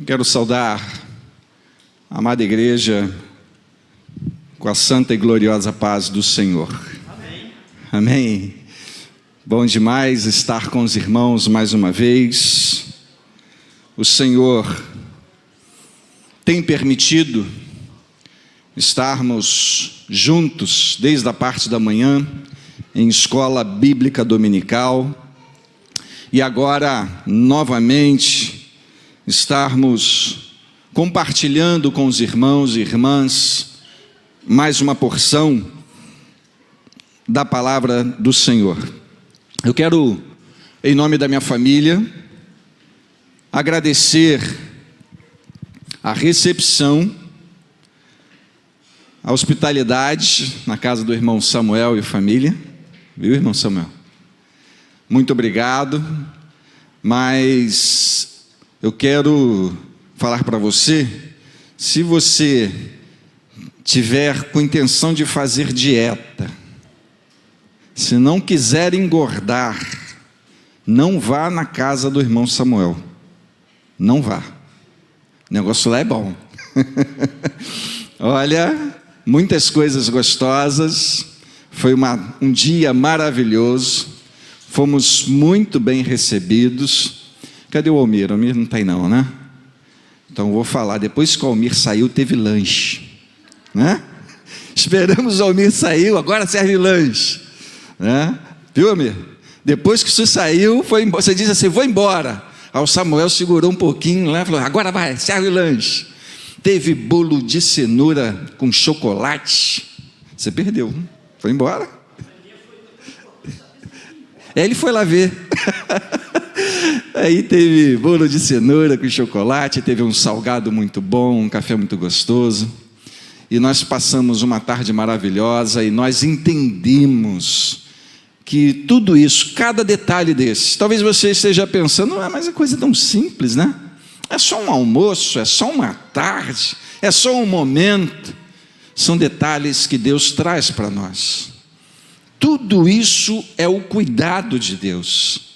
Quero saudar a amada igreja com a santa e gloriosa paz do Senhor. Amém. Amém. Bom demais estar com os irmãos mais uma vez. O Senhor tem permitido estarmos juntos desde a parte da manhã em escola bíblica dominical e agora novamente estarmos compartilhando com os irmãos e irmãs mais uma porção da palavra do Senhor. Eu quero, em nome da minha família, agradecer a recepção, a hospitalidade na casa do irmão Samuel e família. Viu, irmão Samuel? Muito obrigado, mas eu quero falar para você, se você tiver com intenção de fazer dieta, se não quiser engordar, não vá na casa do irmão Samuel. Não vá. O negócio lá é bom. Olha, muitas coisas gostosas. Foi um dia maravilhoso. Fomos muito bem recebidos. Cadê o Almir? O Almir não está aí não, né? Então eu vou falar. Depois que o Almir saiu, teve lanche, né? Esperamos o Almir sair, agora serve lanche, né? Viu, Almir? Depois que você saiu, foi embora. Você disse assim, vou embora. Aí o Samuel segurou um pouquinho lá e falou, agora vai, serve lanche. Teve bolo de cenoura com chocolate. Você perdeu, foi embora. Ele foi lá ver. Aí teve bolo de cenoura com chocolate, teve um salgado muito bom, um café muito gostoso. E nós passamos uma tarde maravilhosa e nós entendemos que tudo isso, cada detalhe desse, talvez você esteja pensando, mas é coisa tão simples, né? É só um almoço, é só uma tarde, é só um momento. São detalhes que Deus traz para nós. Tudo isso é o cuidado de Deus.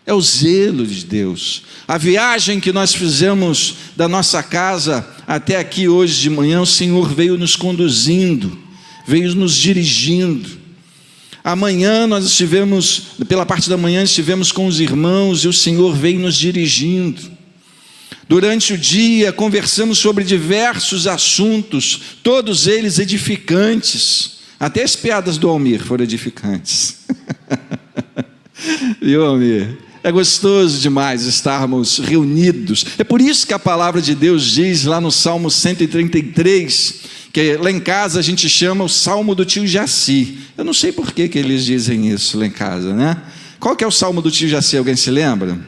É o zelo de Deus. A viagem que nós fizemos da nossa casa até aqui hoje de manhã, o Senhor veio nos conduzindo, veio nos dirigindo. Amanhã nós estivemos, pela parte da manhã estivemos com os irmãos e o Senhor veio nos dirigindo. Durante o dia conversamos sobre diversos assuntos, todos eles edificantes. Até as piadas do Almir foram edificantes. Viu, Almir? É gostoso demais estarmos reunidos. É por isso que a palavra de Deus diz lá no Salmo 133, que lá em casa a gente chama o Salmo do tio Jaci. Eu não sei por que eles dizem isso lá em casa, né? Qual que é o Salmo do tio Jaci? Alguém se lembra?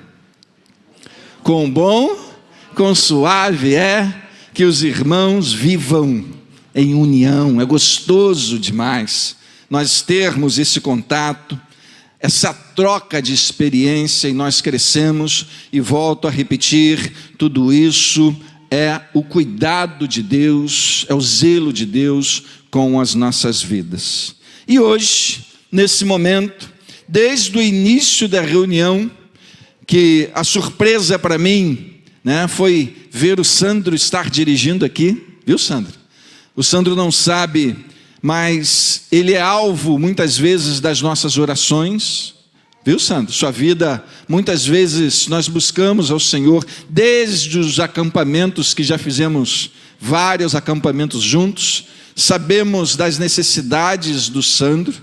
Quão bom, quão suave é que os irmãos vivam em união. É gostoso demais nós termos esse contato, essa troca de experiência, e nós crescemos, e volto a repetir, tudo isso é o cuidado de Deus, é o zelo de Deus com as nossas vidas. E hoje, nesse momento, desde o início da reunião, que a surpresa para mim, né, foi ver o Sandro estar dirigindo aqui, viu, Sandro? O Sandro não sabe, mas ele é alvo muitas vezes das nossas orações, viu, Sandro? Sua vida, muitas vezes nós buscamos ao Senhor, desde os acampamentos que já fizemos, vários acampamentos juntos, sabemos das necessidades do Sandro,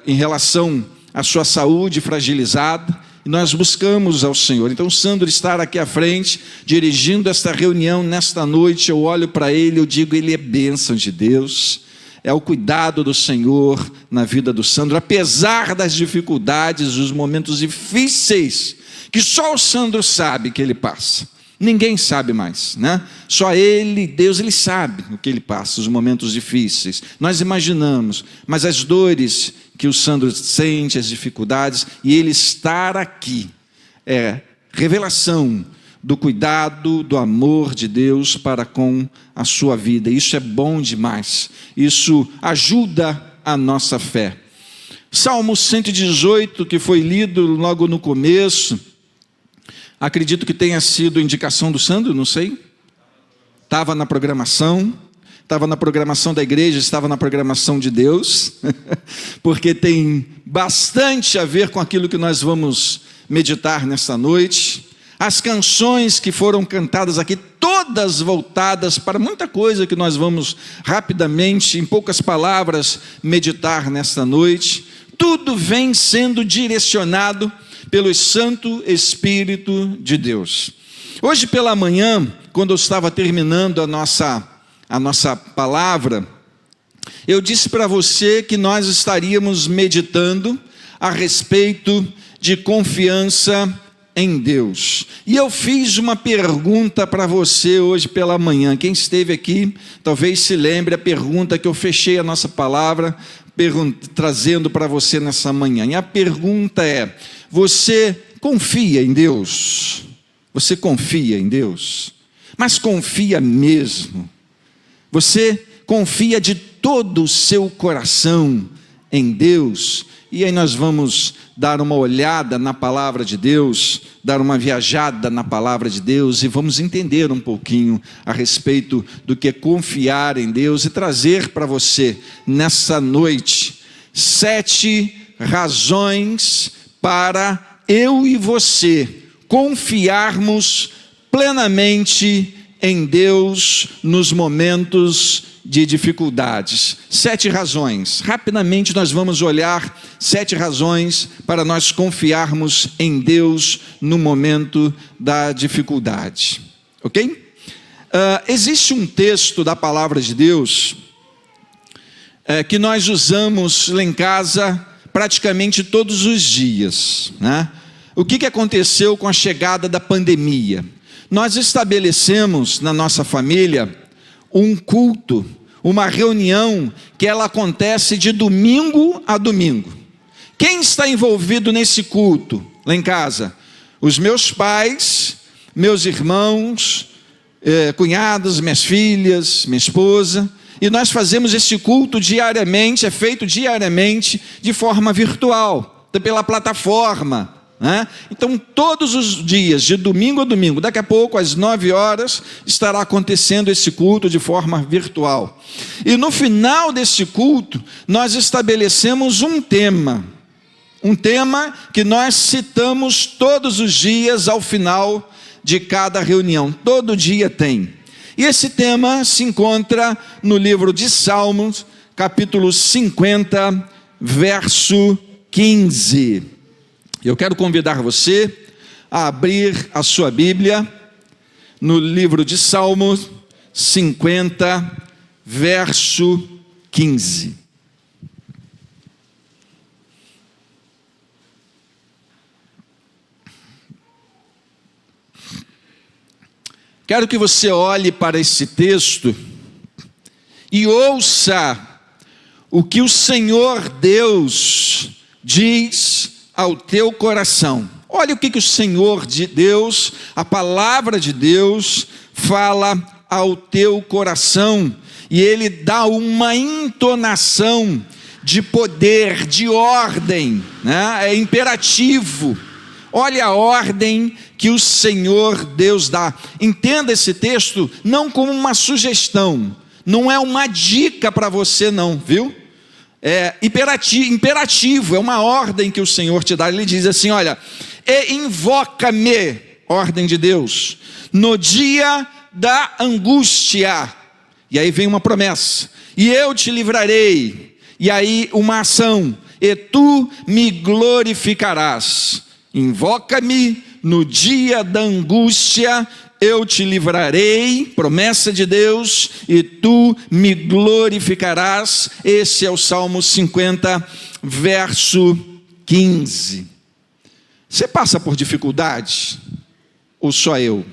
em relação à sua saúde fragilizada, e nós buscamos ao Senhor. Então o Sandro estar aqui à frente, dirigindo esta reunião nesta noite, eu olho para ele, eu digo, ele é bênção de Deus. É o cuidado do Senhor na vida do Sandro, apesar das dificuldades, dos momentos difíceis, que só o Sandro sabe que ele passa. Ninguém sabe mais, né? Só ele, Deus, ele sabe o que ele passa, os momentos difíceis. Nós imaginamos, mas as dores que o Sandro sente, as dificuldades, e ele estar aqui, é revelação do cuidado, do amor de Deus para com a sua vida. Isso é bom demais. Isso ajuda a nossa fé. Salmo 118, que foi lido logo no começo, Acredito que tenha sido indicação do Sandro, não sei. Estava na programação da igreja, estava na programação de Deus, porque tem bastante a ver com aquilo que nós vamos meditar nesta noite. As canções que foram cantadas aqui, todas voltadas para muita coisa que nós vamos rapidamente, em poucas palavras, meditar nesta noite. Tudo vem sendo direcionado pelo Santo Espírito de Deus. Hoje pela manhã, quando eu estava terminando a nossa palavra, eu disse para você que nós estaríamos meditando a respeito de confiança em Deus. E eu fiz uma pergunta para você hoje pela manhã. Quem esteve aqui, talvez se lembre a pergunta que eu fechei a nossa palavra, trazendo para você nessa manhã. E a pergunta é: você confia em Deus? Você confia em Deus? Mas confia mesmo? Você confia de todo o seu coração em Deus? E aí nós vamos dar uma olhada na palavra de Deus, dar uma viajada na palavra de Deus e vamos entender um pouquinho a respeito do que é confiar em Deus e trazer para você nessa noite 7 razões para eu e você confiarmos plenamente em Deus nos momentos de dificuldades. 7 razões. Rapidamente nós vamos olhar 7 razões para nós confiarmos em Deus no momento da dificuldade. Ok? Existe um texto da palavra de Deus que nós usamos lá em casa praticamente todos os dias, né? O que aconteceu com a chegada da pandemia? Nós estabelecemos na nossa família um culto, uma reunião que ela acontece de domingo a domingo. Quem está envolvido nesse culto lá em casa? Os meus pais, meus irmãos, cunhados, minhas filhas, minha esposa. E nós fazemos esse culto diariamente, é feito diariamente de forma virtual, pela plataforma, né? Então todos os dias, de domingo a domingo, daqui a pouco às 9 horas, estará acontecendo esse culto de forma virtual. E no final desse culto, nós estabelecemos um tema que nós citamos todos os dias ao final de cada reunião, todo dia tem. E esse tema se encontra no livro de Salmos, capítulo 50, verso 15. Eu quero convidar você a abrir a sua Bíblia no livro de Salmos 50, verso 15. Quero que você olhe para esse texto e ouça o que o Senhor Deus diz ao teu coração. Olha o que o Senhor de Deus, a palavra de Deus, fala ao teu coração. E Ele dá uma entonação de poder, de ordem, né? É imperativo. Olha a ordem que o Senhor Deus dá. Entenda esse texto não como uma sugestão, não é uma dica para você não, viu? É imperativo, é uma ordem que o Senhor te dá. Ele diz assim, olha: e invoca-me, ordem de Deus, no dia da angústia. E aí vem uma promessa: e eu te livrarei. E aí uma ação: e tu me glorificarás. Invoca-me no dia da angústia, eu te livrarei, promessa de Deus, e tu me glorificarás. Esse é o Salmo 50, verso 15. Você passa por dificuldade? Ou só eu?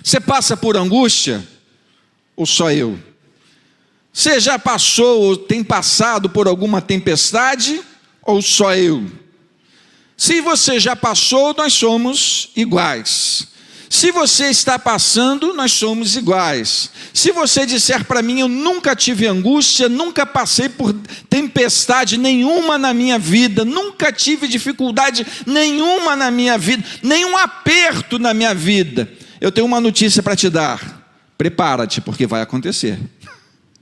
Você passa por angústia? Ou só eu? Você já passou ou tem passado por alguma tempestade? Ou só eu? Se você já passou, nós somos iguais. Se você está passando, nós somos iguais. Se você disser para mim, eu nunca tive angústia, nunca passei por tempestade nenhuma na minha vida, nunca tive dificuldade nenhuma na minha vida, nenhum aperto na minha vida, eu tenho uma notícia para te dar: prepara-te, porque vai acontecer.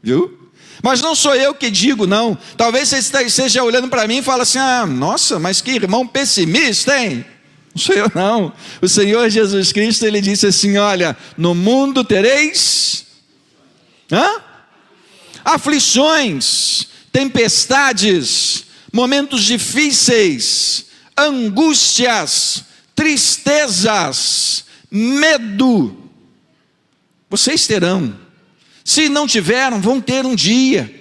Viu? Mas não sou eu que digo, não. Talvez você esteja olhando para mim e fala assim: ah, nossa, mas que irmão pessimista, hein? Não sou eu, não. O Senhor Jesus Cristo, Ele disse assim: olha, no mundo tereis aflições, tempestades, momentos difíceis, angústias, tristezas, medo. Vocês terão. Se não tiveram, vão ter um dia.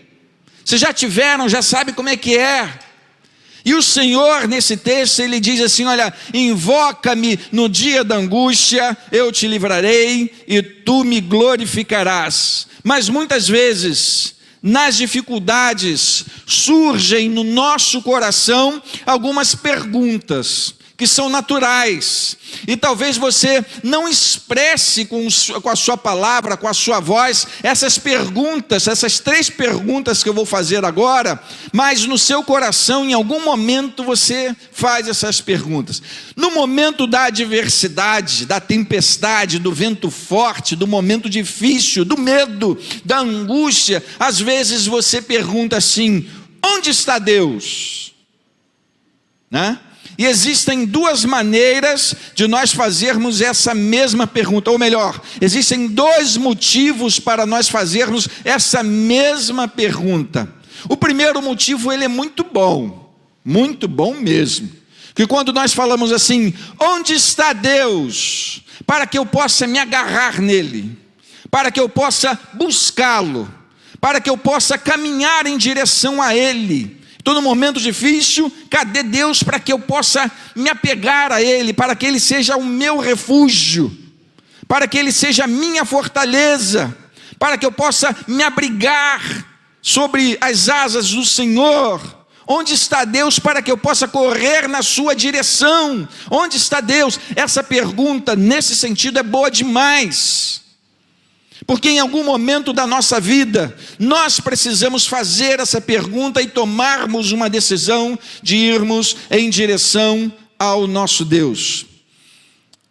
Se já tiveram, já sabe como é que é. E o Senhor, nesse texto, Ele diz assim: olha, invoca-me no dia da angústia, eu te livrarei e tu me glorificarás. Mas muitas vezes, nas dificuldades, surgem no nosso coração algumas perguntas que são naturais, e talvez você não expresse com a sua palavra, com a sua voz, essas perguntas, essas 3 perguntas que eu vou fazer agora, mas no seu coração, em algum momento, você faz essas perguntas. No momento da adversidade, da tempestade, do vento forte, do momento difícil, do medo, da angústia, às vezes você pergunta assim: onde está Deus? Né? E existem 2 maneiras de nós fazermos essa mesma pergunta, ou melhor, existem 2 motivos para nós fazermos essa mesma pergunta. O primeiro motivo, ele é muito bom mesmo, que quando nós falamos assim: onde está Deus? Para que eu possa me agarrar nele, para que eu possa buscá-lo, para que eu possa caminhar em direção a ele. Estou num momento difícil, cadê Deus para que eu possa me apegar a Ele, para que Ele seja o meu refúgio, para que Ele seja a minha fortaleza, para que eu possa me abrigar sobre as asas do Senhor? Onde está Deus para que eu possa correr na sua direção? Onde está Deus? Essa pergunta, nesse sentido, é boa demais. Porque em algum momento da nossa vida, nós precisamos fazer essa pergunta e tomarmos uma decisão de irmos em direção ao nosso Deus.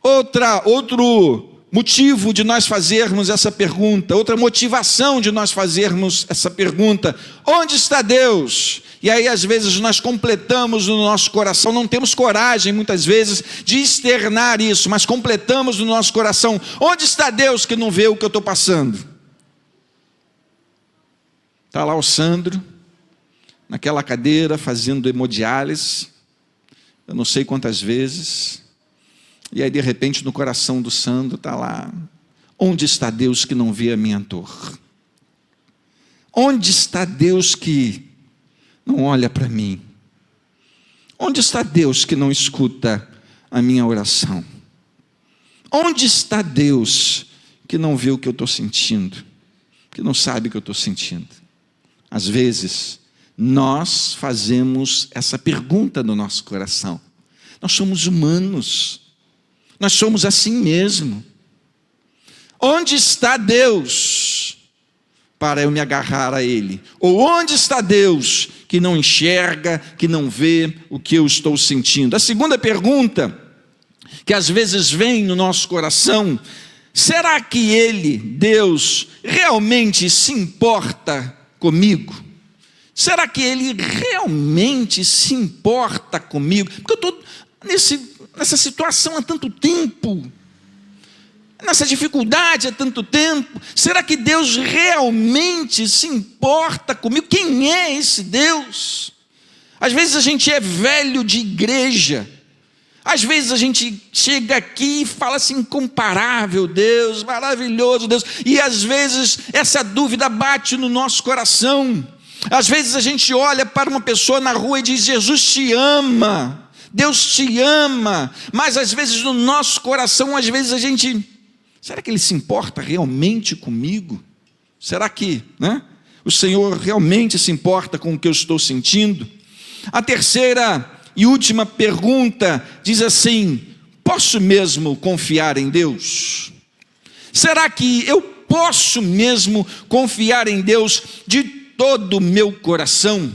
Outro motivo de nós fazermos essa pergunta, outra motivação de nós fazermos essa pergunta: onde está Deus? E aí às vezes nós completamos no nosso coração, não temos coragem muitas vezes de externar isso, mas completamos no nosso coração: onde está Deus que não vê o que eu estou passando? Está lá o Sandro, naquela cadeira, fazendo hemodiálise, eu não sei quantas vezes, e aí de repente no coração do Sandro está lá: onde está Deus que não vê a minha dor? Onde está Deus que não olha para mim? Onde está Deus que não escuta a minha oração? Onde está Deus que não vê o que eu estou sentindo, que não sabe o que eu estou sentindo? Às vezes, nós fazemos essa pergunta no nosso coração. Nós somos humanos, nós somos assim mesmo. Onde está Deus para eu me agarrar a Ele? Ou onde está Deus que não enxerga, que não vê o que eu estou sentindo? A segunda pergunta, que às vezes vem no nosso coração: será que Ele, Deus, realmente se importa comigo? Será que Ele realmente se importa comigo? Porque eu estou nessa situação há tanto tempo, nessa dificuldade há tanto tempo. Será que Deus realmente se importa comigo? Quem é esse Deus? Às vezes a gente é velho de igreja, às vezes a gente chega aqui e fala assim: incomparável Deus, maravilhoso Deus, e às vezes essa dúvida bate no nosso coração. Às vezes a gente olha para uma pessoa na rua e diz: Jesus te ama, Deus te ama, mas às vezes no nosso coração, às vezes a gente: será que Ele se importa realmente comigo? Será que, o Senhor realmente se importa com o que eu estou sentindo? A terceira e última pergunta diz assim: posso mesmo confiar em Deus? Será que eu posso mesmo confiar em Deus de todo o meu coração,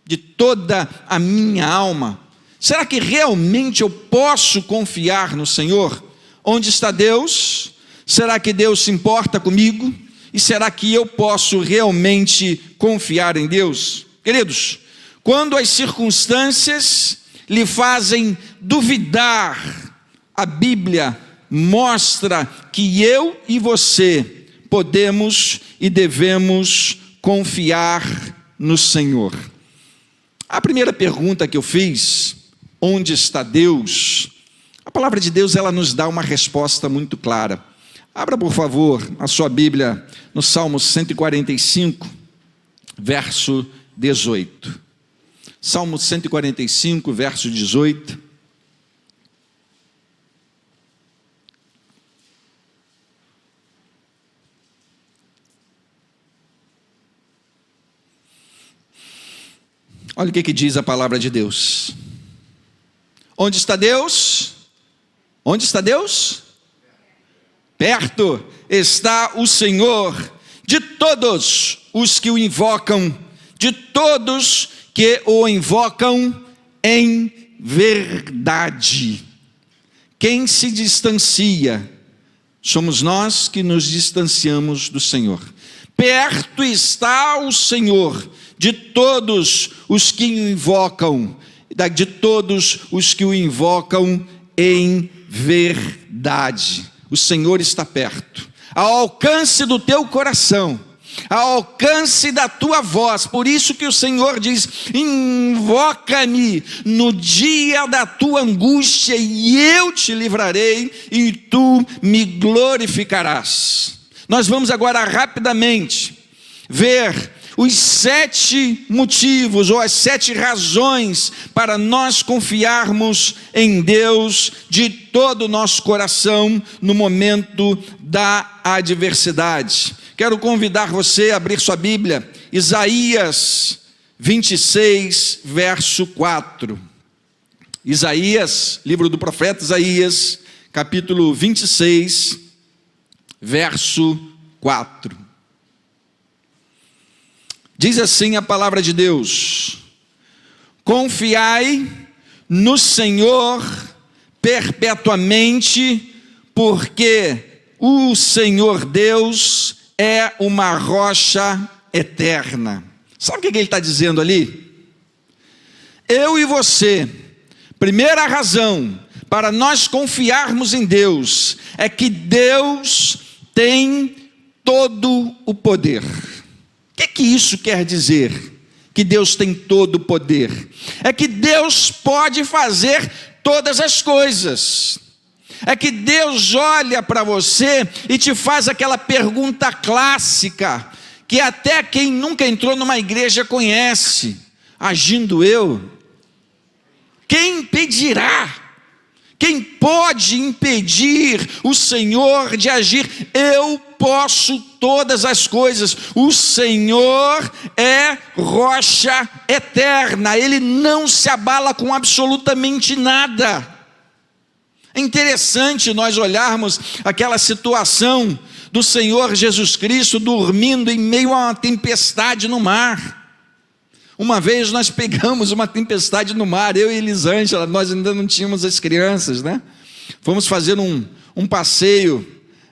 de toda a minha alma? Será que realmente eu posso confiar no Senhor? Onde está Deus? Será que Deus se importa comigo? E será que eu posso realmente confiar em Deus? Queridos, quando as circunstâncias lhe fazem duvidar, a Bíblia mostra que eu e você podemos e devemos confiar no Senhor. A primeira pergunta que eu fiz, onde está Deus? A palavra de Deus, ela nos dá uma resposta muito clara. Abra, por favor, a sua Bíblia no Salmo 145, verso 18. Salmo 145, verso 18. Olha o que diz a palavra de Deus. Onde está Deus? Onde está Deus? Perto está o Senhor de todos os que o invocam, de todos que o invocam em verdade. Quem se distancia, somos nós que nos distanciamos do Senhor. Perto está o Senhor de todos os que o invocam, de todos os que o invocam em verdade. O Senhor está perto, ao alcance do teu coração, ao alcance da tua voz. Por isso que o Senhor diz: invoca-me no dia da tua angústia, e eu te livrarei, e tu me glorificarás. Nós vamos agora rapidamente ver os 7 motivos, ou as 7 razões para nós confiarmos em Deus de todo o nosso coração no momento da adversidade. Quero convidar você a abrir sua Bíblia, Isaías 26, verso 4. Isaías, livro do profeta Isaías, capítulo 26, verso 4. Diz assim a palavra de Deus: confiai no Senhor perpetuamente, porque o Senhor Deus é uma rocha eterna. Sabe o que ele está dizendo ali? Eu e você, primeira razão para nós confiarmos em Deus, é que Deus tem todo o poder. O que isso quer dizer? Que Deus tem todo o poder. É que Deus pode fazer todas as coisas. É que Deus olha para você e te faz aquela pergunta clássica, que até quem nunca entrou numa igreja conhece: agindo eu, quem impedirá? Quem pode impedir o Senhor de agir? Eu posso todas as coisas. O Senhor é rocha eterna. Ele não se abala com absolutamente nada. É interessante nós olharmos aquela situação do Senhor Jesus Cristo dormindo em meio a uma tempestade no mar. Uma vez nós pegamos uma tempestade no mar, eu e Elisângela, nós ainda não tínhamos as crianças, né? Fomos fazer um passeio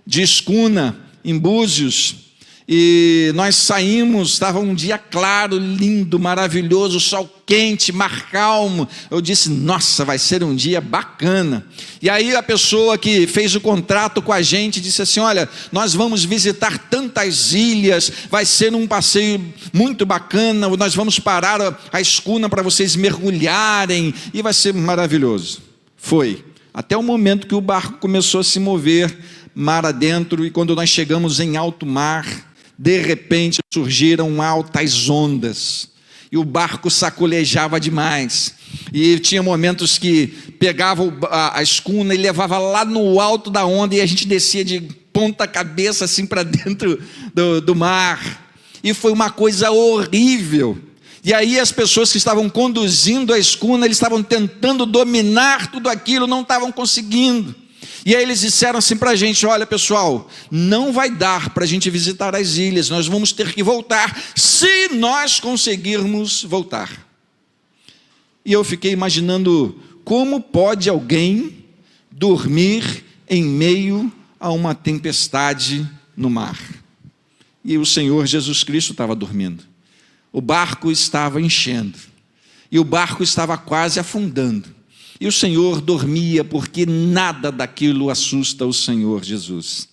de escuna em Búzios, e nós saímos, estava um dia claro, lindo, maravilhoso, sol quente, mar calmo. Eu disse: nossa, vai ser um dia bacana. E aí a pessoa que fez o contrato com a gente disse assim: olha, nós vamos visitar tantas ilhas, vai ser um passeio muito bacana, nós vamos parar a escuna para vocês mergulharem, e vai ser maravilhoso. Foi, até o momento que o barco começou a se mover mar adentro, e quando nós chegamos em alto mar, de repente surgiram altas ondas, e o barco sacolejava demais, e tinha momentos que pegava a escuna e levava lá no alto da onda, e a gente descia de ponta cabeça assim para dentro do mar, e foi uma coisa horrível. E aí as pessoas que estavam conduzindo a escuna, eles estavam tentando dominar tudo aquilo, não estavam conseguindo. E aí eles disseram assim para a gente: olha pessoal, não vai dar para a gente visitar as ilhas, nós vamos ter que voltar, se nós conseguirmos voltar. E eu fiquei imaginando, como pode alguém dormir em meio a uma tempestade no mar? E o Senhor Jesus Cristo estava dormindo. O barco estava enchendo. E o barco estava quase afundando. E o Senhor dormia, porque nada daquilo assusta o Senhor Jesus.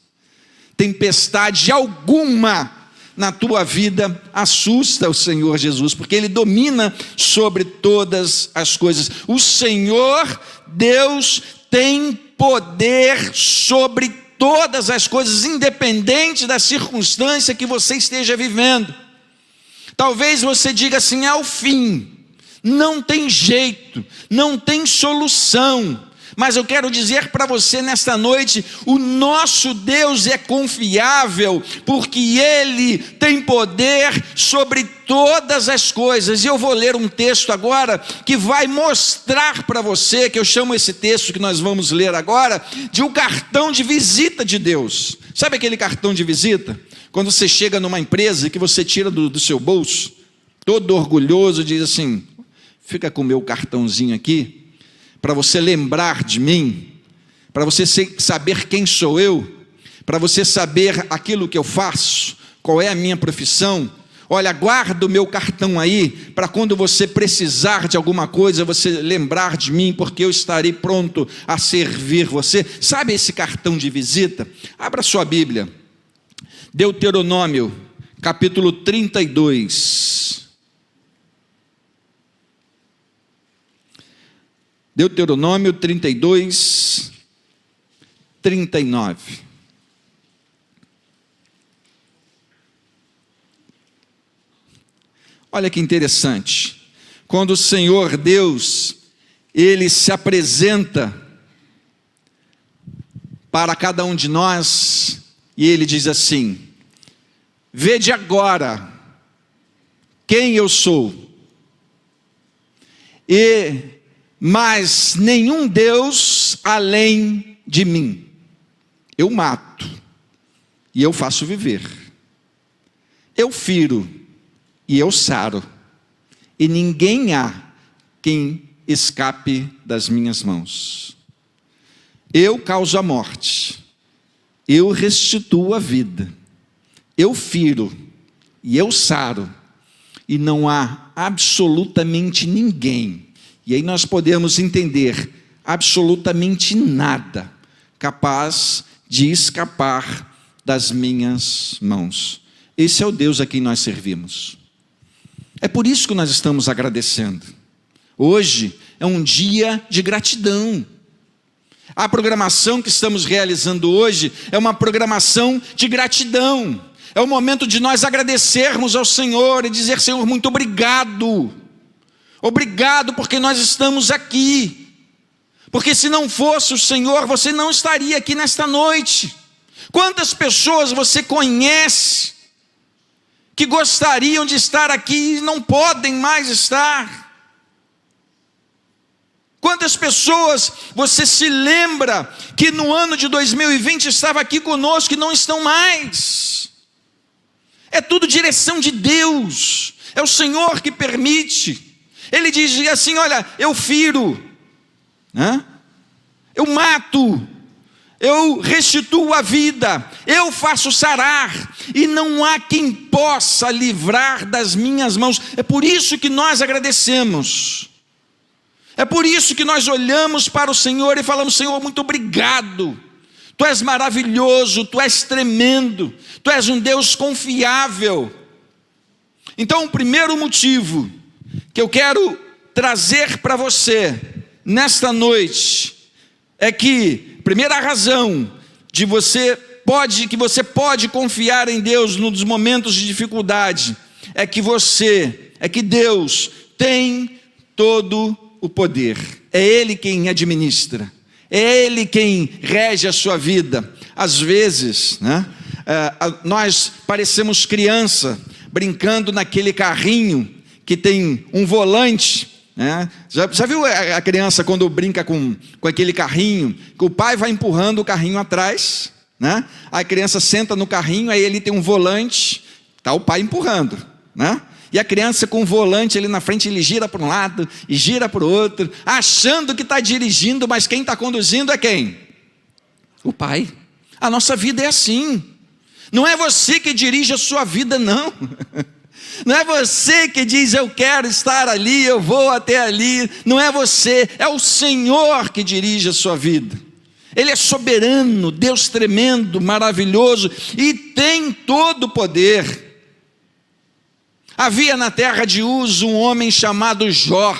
Tempestade alguma na tua vida assusta o Senhor Jesus, porque Ele domina sobre todas as coisas. O Senhor Deus tem poder sobre todas as coisas, independente da circunstância que você esteja vivendo. Talvez você diga assim: é o fim, não tem jeito, não tem solução. Mas eu quero dizer para você nesta noite: o nosso Deus é confiável, porque Ele tem poder sobre todas as coisas. E eu vou ler um texto agora que vai mostrar para você, que eu chamo esse texto que nós vamos ler agora, de um cartão de visita de Deus. Sabe aquele cartão de visita? Quando você chega numa empresa que você tira do seu bolso, todo orgulhoso, diz assim: fica com o meu cartãozinho aqui, para você lembrar de mim, para você saber quem sou eu, para você saber aquilo que eu faço, qual é a minha profissão. Olha, guarda o meu cartão aí, para quando você precisar de alguma coisa, você lembrar de mim, porque eu estarei pronto a servir você. Sabe esse cartão de visita? Abra sua Bíblia, Deuteronômio, capítulo 32. Deuteronômio 32, 39. Olha que interessante. Quando o Senhor Deus, Ele se apresenta para cada um de nós, e Ele diz assim: vede agora quem eu sou, mas nenhum Deus além de mim. Eu mato e eu faço viver, eu firo e eu saro, e ninguém há quem escape das minhas mãos. Eu causo a morte, eu restituo a vida, eu firo e eu saro, e não há absolutamente ninguém, e aí nós podemos entender, absolutamente nada capaz de escapar das minhas mãos. Esse é o Deus a quem nós servimos. É por isso que nós estamos agradecendo. Hoje é um dia de gratidão. A programação que estamos realizando hoje é uma programação de gratidão. É o momento de nós agradecermos ao Senhor e dizer: Senhor, muito obrigado. Obrigado porque nós estamos aqui. Porque se não fosse o Senhor, você não estaria aqui nesta noite. Quantas pessoas você conhece que gostariam de estar aqui e não podem mais estar? Quantas pessoas você se lembra que no ano de 2020 estava aqui conosco e não estão mais? É tudo direção de Deus, é o Senhor que permite. Ele diz assim: olha, eu firo, eu mato, eu restituo a vida, eu faço sarar, e não há quem possa livrar das minhas mãos. É por isso que nós agradecemos. É por isso que nós olhamos para o Senhor e falamos: Senhor, muito obrigado. Tu és maravilhoso, Tu és tremendo, Tu és um Deus confiável. Então, o primeiro motivo que eu quero trazer para você nesta noite é que, primeira razão de que você pode confiar em Deus nos momentos de dificuldade, é que Deus tem todo o poder. É Ele quem administra, é Ele quem rege a sua vida. Às vezes, nós parecemos criança brincando naquele carrinho que tem um volante, né? Já viu a criança quando brinca com aquele carrinho, que o pai vai empurrando o carrinho atrás, né? A criança senta no carrinho, aí ele tem um volante, está o pai empurrando, né? E a criança com o volante ali na frente, ele gira para um lado e gira para o outro, achando que está dirigindo, mas quem está conduzindo é quem? O pai. A nossa vida é assim. Não é você que dirige a sua vida, não. Não é você que diz, eu quero estar ali, eu vou até ali. Não é você, é o Senhor que dirige a sua vida. Ele é soberano, Deus tremendo, maravilhoso e tem todo o poder. Havia na terra de Uz um homem chamado Jó.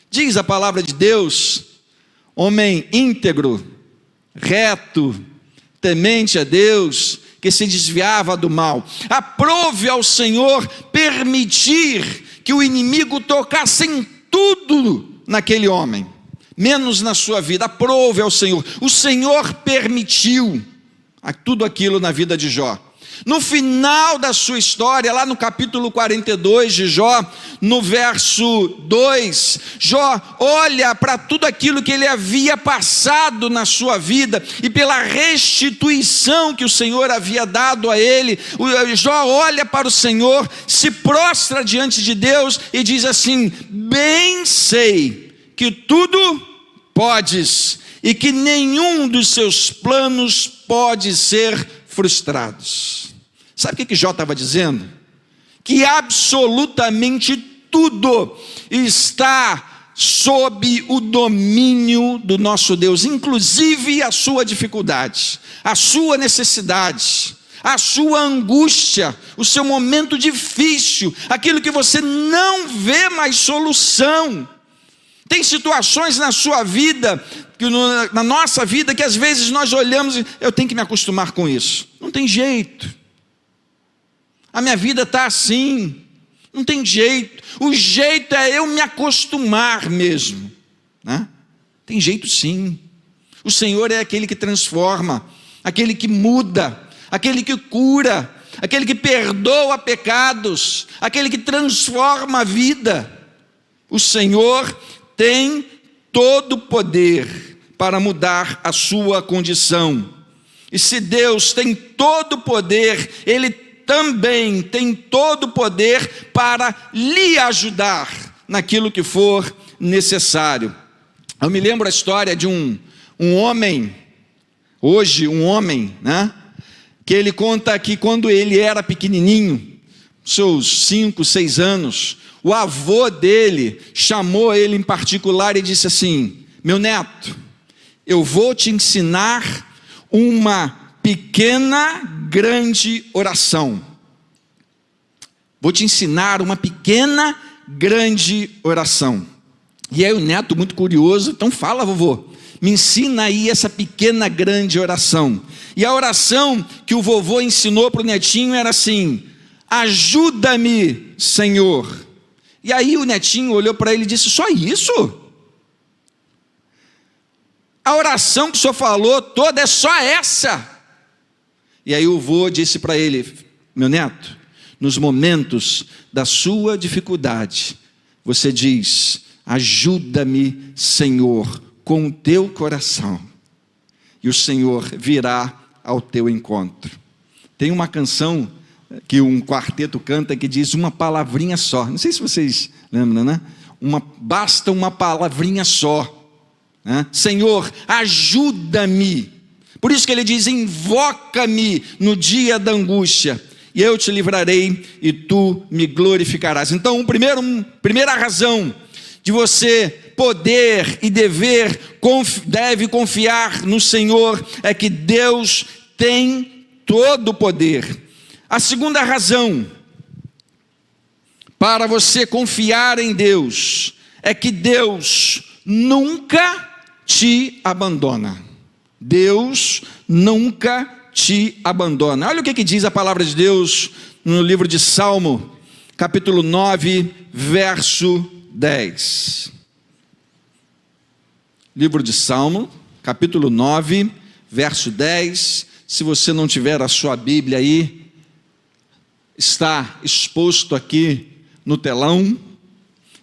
Diz a palavra de Deus, homem íntegro, reto, temente a Deus, que se desviava do mal. Aprove ao Senhor permitir que o inimigo tocasse em tudo naquele homem, menos na sua vida. Aprove ao Senhor. O Senhor permitiu tudo aquilo na vida de Jó. No final da sua história, lá no capítulo 42 de Jó, no verso 2, Jó olha para tudo aquilo que ele havia passado na sua vida, e pela restituição que o Senhor havia dado a ele, Jó olha para o Senhor, se prostra diante de Deus e diz assim: bem sei que tudo podes, e que nenhum dos seus planos pode ser frustrados. Sabe o que Jó estava dizendo? Que absolutamente tudo está sob o domínio do nosso Deus, inclusive a sua dificuldade, a sua necessidade, a sua angústia, o seu momento difícil, aquilo que você não vê mais solução. Tem situações na sua vida, na nossa vida, que às vezes nós olhamos e eu tenho que me acostumar com isso. Não tem jeito. A minha vida está assim. Não tem jeito. O jeito é eu me acostumar mesmo, né? Tem jeito sim. O Senhor é aquele que transforma, aquele que muda, aquele que cura, aquele que perdoa pecados, aquele que transforma a vida. O Senhor tem todo o poder para mudar a sua condição. E se Deus tem todo o poder, Ele também tem todo o poder para lhe ajudar naquilo que for necessário. Eu me lembro a história de um homem, hoje um homem, né? Que ele conta que quando ele era pequenininho, seus 5, 6 anos, o avô dele chamou ele em particular e disse assim: meu neto, eu vou te ensinar uma pequena, grande oração. Vou te ensinar uma pequena, grande oração. E aí o neto, muito curioso, então fala, vovô, me ensina aí essa pequena, grande oração. E a oração que o vovô ensinou para o netinho era assim: ajuda-me, Senhor. E aí o netinho olhou para ele e disse: só isso? A oração que o senhor falou toda é só essa? E aí o vô disse para ele: meu neto, nos momentos da sua dificuldade, você diz: ajuda-me, Senhor, com o teu coração, e o Senhor virá ao teu encontro. Tem uma canção que um quarteto canta que diz uma palavrinha só. Não sei se vocês lembram, né? Basta uma palavrinha só, né? Senhor, ajuda-me. Por isso que ele diz: invoca-me no dia da angústia, e eu te livrarei e tu me glorificarás. Então, primeira razão de você poder e deve confiar no Senhor é que Deus tem todo o poder. A segunda razão para você confiar em Deus é que Deus nunca te abandona. Deus nunca te abandona. Olha o que diz a palavra de Deus no livro de Salmo, capítulo 9, verso 10. Livro de Salmo, capítulo 9, verso 10. Se você não tiver a sua Bíblia aí, está exposto aqui no telão,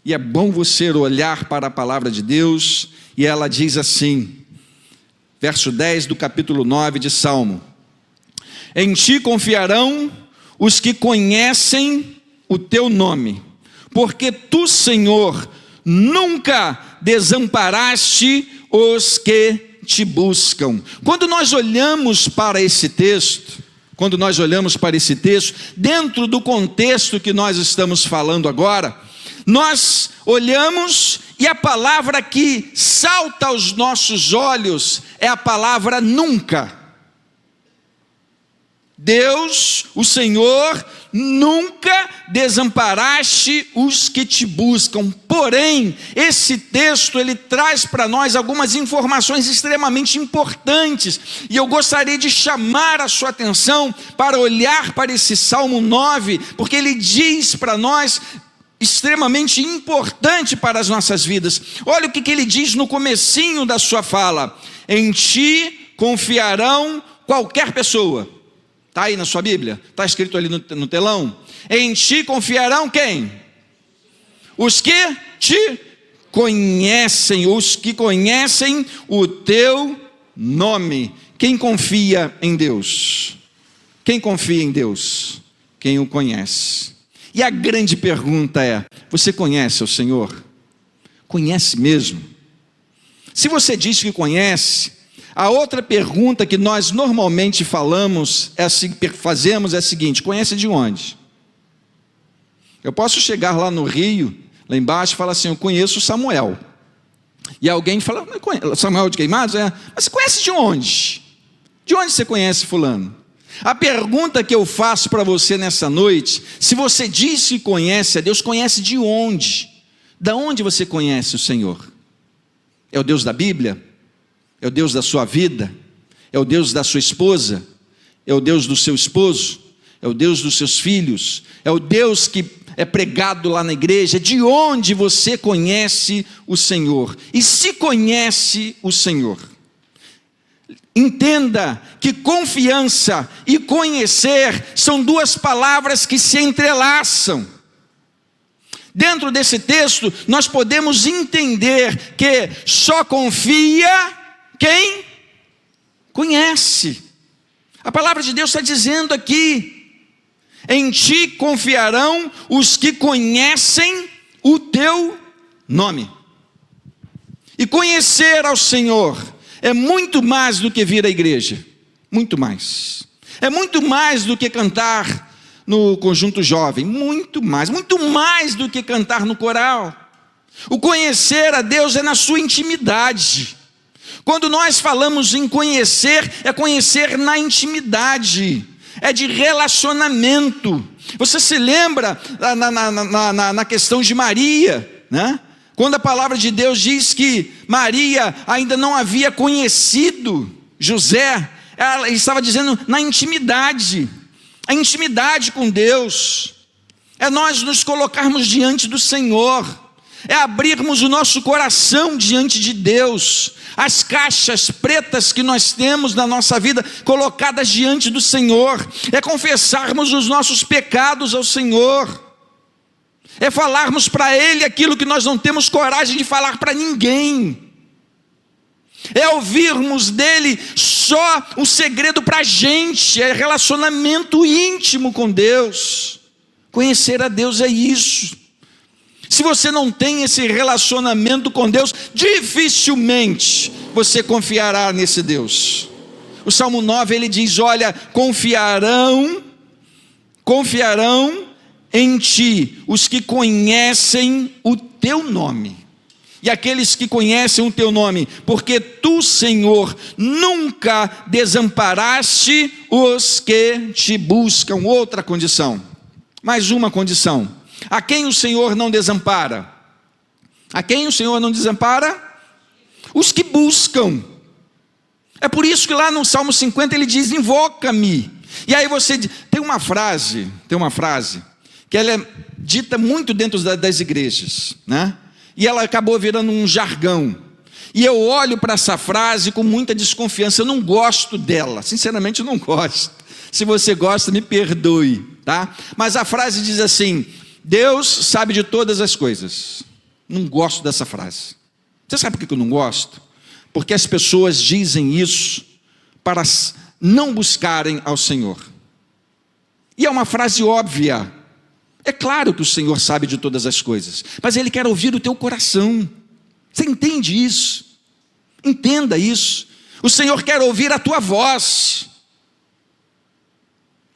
e é bom você olhar para a palavra de Deus, e ela diz assim, verso 10 do capítulo 9 de Salmo: em ti confiarão os que conhecem o teu nome, porque tu, Senhor, nunca desamparaste os que te buscam. Quando nós olhamos para esse texto, dentro do contexto que nós estamos falando agora, nós olhamos e a palavra que salta aos nossos olhos é a palavra nunca. Deus, o Senhor, nunca desamparaste os que te buscam. Porém, esse texto, ele traz para nós algumas informações extremamente importantes, e eu gostaria de chamar a sua atenção para olhar para esse Salmo 9, porque ele diz para nós, extremamente importante para as nossas vidas. Olha o que ele diz no comecinho da sua fala: em ti confiarão qualquer pessoa. Está aí na sua Bíblia? Está escrito ali no telão? Em ti confiarão quem? Os que te conhecem, os que conhecem o teu nome. Quem confia em Deus? Quem confia em Deus? Quem o conhece. E a grande pergunta é: você conhece o Senhor? Conhece mesmo? Se você diz que conhece, a outra pergunta que nós normalmente fazemos é a seguinte: conhece de onde? Eu posso chegar lá no Rio, lá embaixo, e falar assim: eu conheço Samuel. E alguém fala: Samuel de Queimados? Mas você conhece de onde? De onde você conhece fulano? A pergunta que eu faço para você nessa noite: se você diz que conhece a Deus, conhece de onde? Da onde você conhece o Senhor? É o Deus da Bíblia? É o Deus da sua vida? É o Deus da sua esposa? É o Deus do seu esposo? É o Deus dos seus filhos? É o Deus que é pregado lá na igreja? De onde você conhece o Senhor? E se conhece o Senhor, entenda que confiança e conhecer são duas palavras que se entrelaçam. Dentro desse texto, nós podemos entender que só confia quem conhece. A palavra de Deus está dizendo aqui: em ti confiarão os que conhecem o teu nome. E conhecer ao Senhor é muito mais do que vir à igreja, muito mais. É muito mais do que cantar no conjunto jovem, muito mais do que cantar no coral. O conhecer a Deus é na sua intimidade. Quando nós falamos em conhecer, é conhecer na intimidade, é de relacionamento. Você se lembra na questão de Maria, né? Quando a palavra de Deus diz que Maria ainda não havia conhecido José, ela estava dizendo na intimidade. A intimidade com Deus é nós nos colocarmos diante do Senhor, é abrirmos o nosso coração diante de Deus, as caixas pretas que nós temos na nossa vida colocadas diante do Senhor, é confessarmos os nossos pecados ao Senhor, é falarmos para Ele aquilo que nós não temos coragem de falar para ninguém, é ouvirmos dEle só o segredo para a gente, é relacionamento íntimo com Deus. Conhecer a Deus é isso. Se você não tem esse relacionamento com Deus, dificilmente você confiará nesse Deus. O Salmo 9, ele diz: olha, confiarão em ti os que conhecem o teu nome. E aqueles que conhecem o teu nome, porque tu, Senhor, nunca desamparaste os que te buscam. Outra condição, mais uma condição. A quem o Senhor não desampara? A quem o Senhor não desampara? Os que buscam. É por isso que lá no Salmo 50 ele diz: invoca-me. E aí você tem uma frase que ela é dita muito dentro das igrejas, né? E ela acabou virando um jargão. E eu olho para essa frase com muita desconfiança. Eu não gosto dela, sinceramente eu não gosto. Se você gosta, me perdoe, tá? Mas a frase diz assim: Deus sabe de todas as coisas. Não gosto dessa frase. Você sabe por que eu não gosto? Porque as pessoas dizem isso para não buscarem ao Senhor. E é uma frase óbvia. É claro que o Senhor sabe de todas as coisas, mas Ele quer ouvir o teu coração. Você entende isso? Entenda isso. O Senhor quer ouvir a tua voz.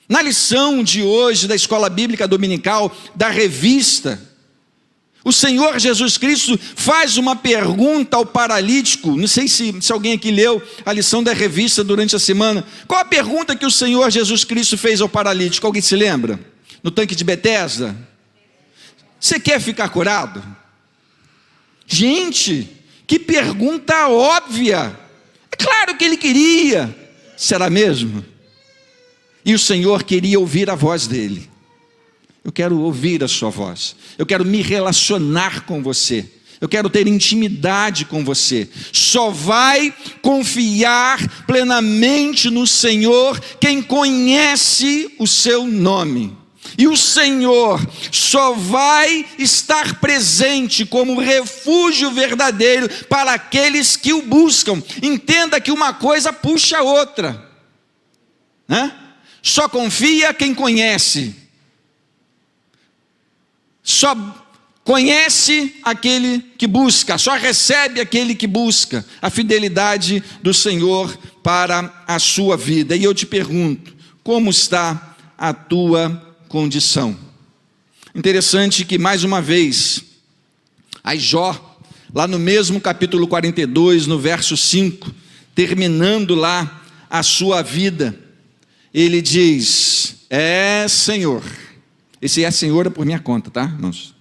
Na lição de hoje da Escola Bíblica Dominical, da revista, o Senhor Jesus Cristo faz uma pergunta ao paralítico. Não sei se alguém aqui leu a lição da revista durante a semana. Qual a pergunta que o Senhor Jesus Cristo fez ao paralítico? Alguém se lembra? No tanque de Betesda? Você quer ficar curado? Gente, que pergunta óbvia. É claro que ele queria. Será mesmo? E o Senhor queria ouvir a voz dele. Eu quero ouvir a sua voz. Eu quero me relacionar com você. Eu quero ter intimidade com você. Só vai confiar plenamente no Senhor quem conhece o seu nome. E o Senhor só vai estar presente como refúgio verdadeiro para aqueles que o buscam. Entenda que uma coisa puxa a outra, né? Só confia quem conhece. Só conhece aquele que busca, só recebe aquele que busca a fidelidade do Senhor para a sua vida. E eu te pergunto, como está a tua condição? Interessante que mais uma vez, aí Jó, lá no mesmo capítulo 42, no verso 5, terminando lá a sua vida, ele diz, Senhor, esse Senhor é por minha conta, tá, irmãos?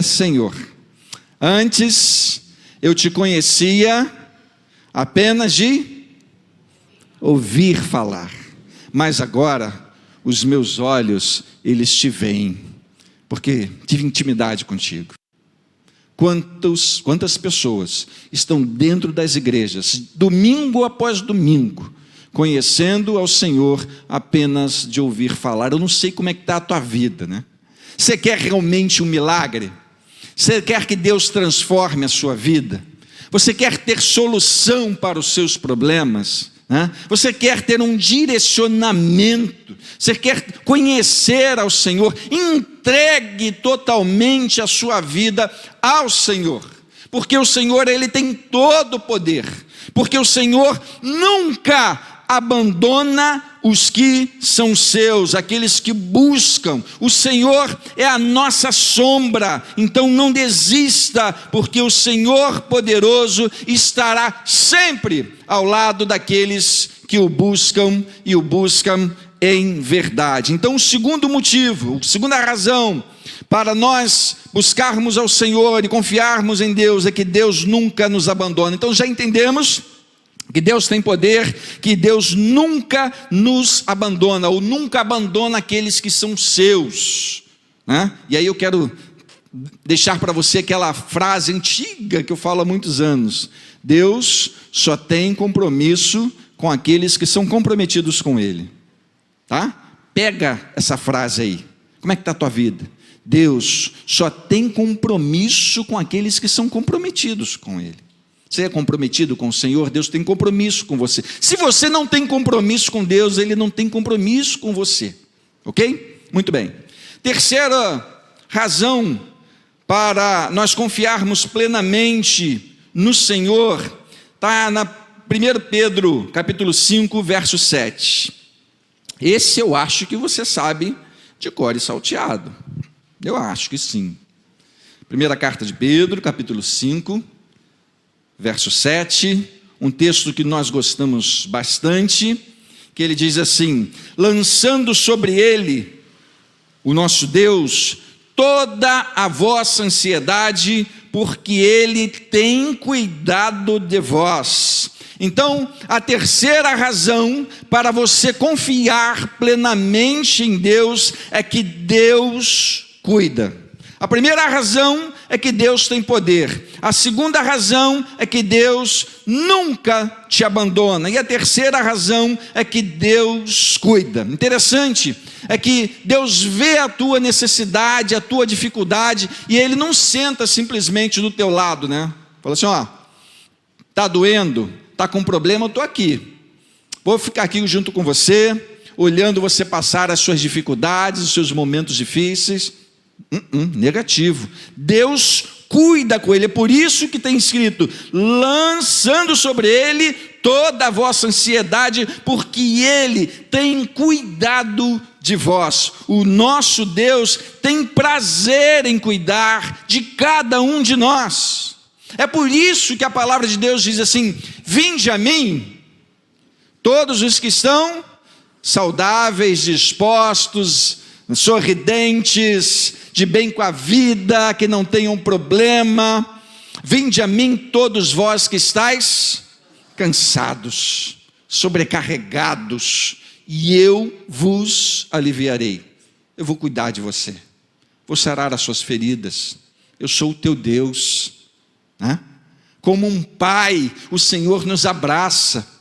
Senhor, antes eu te conhecia apenas de ouvir falar, mas agora os meus olhos, eles te veem, porque tive intimidade contigo. Quantas pessoas estão dentro das igrejas, domingo após domingo, conhecendo ao Senhor apenas de ouvir falar? Eu não sei como é que está a tua vida, né? Você quer realmente um milagre? Você quer que Deus transforme a sua vida? Você quer ter solução para os seus problemas? Né? Você quer ter um direcionamento? Você quer conhecer ao Senhor? Entregue totalmente a sua vida ao Senhor, porque o Senhor, Ele tem todo o poder, porque o Senhor nunca abandona os que são seus, aqueles que buscam. O Senhor é a nossa sombra, então não desista, porque o Senhor poderoso estará sempre ao lado daqueles que o buscam e o buscam em verdade. Então o segundo motivo, a segunda razão para nós buscarmos ao Senhor e confiarmos em Deus é que Deus nunca nos abandona. Então já entendemos que Deus tem poder, que Deus nunca nos abandona, ou nunca abandona aqueles que são seus, né? E aí eu quero deixar para você aquela frase antiga que eu falo há muitos anos: Deus só tem compromisso com aqueles que são comprometidos com Ele, tá? Pega essa frase aí. Como é que está a tua vida? Deus só tem compromisso com aqueles que são comprometidos com Ele. Você é comprometido com o Senhor, Deus tem compromisso com você. Se você não tem compromisso com Deus, Ele não tem compromisso com você. Ok? Muito bem. Terceira razão para nós confiarmos plenamente no Senhor está na 1 Pedro, capítulo 5, verso 7. Esse eu acho que você sabe de cor e salteado. Eu acho que sim. Primeira carta de Pedro, capítulo 5, verso 7, um texto que nós gostamos bastante, que ele diz assim: lançando sobre ele, o nosso Deus, toda a vossa ansiedade, porque ele tem cuidado de vós. Então, a terceira razão para você confiar plenamente em Deus é que Deus cuida. A primeira razão é que Deus tem poder. A segunda razão é que Deus nunca te abandona. E a terceira razão é que Deus cuida. Interessante é que Deus vê a tua necessidade, a tua dificuldade, e Ele não senta simplesmente do teu lado, né? Fala assim, ó, tá doendo, tá com problema, eu tô aqui. Vou ficar aqui junto com você, olhando você passar as suas dificuldades, os seus momentos difíceis. Negativo. Deus cuida com ele. É por isso que tem escrito: lançando sobre ele toda a vossa ansiedade, porque ele tem cuidado de vós. O nosso Deus tem prazer em cuidar de cada um de nós. É por isso que a palavra de Deus diz assim: vinde a mim, todos os que estão saudáveis, dispostos, sorridentes, de bem com a vida, que não tenham problema. Vinde a mim todos vós que estáis cansados, sobrecarregados, e eu vos aliviarei. Eu vou cuidar de você, vou sarar as suas feridas. Eu sou o teu Deus, né? Como um pai, o Senhor nos abraça.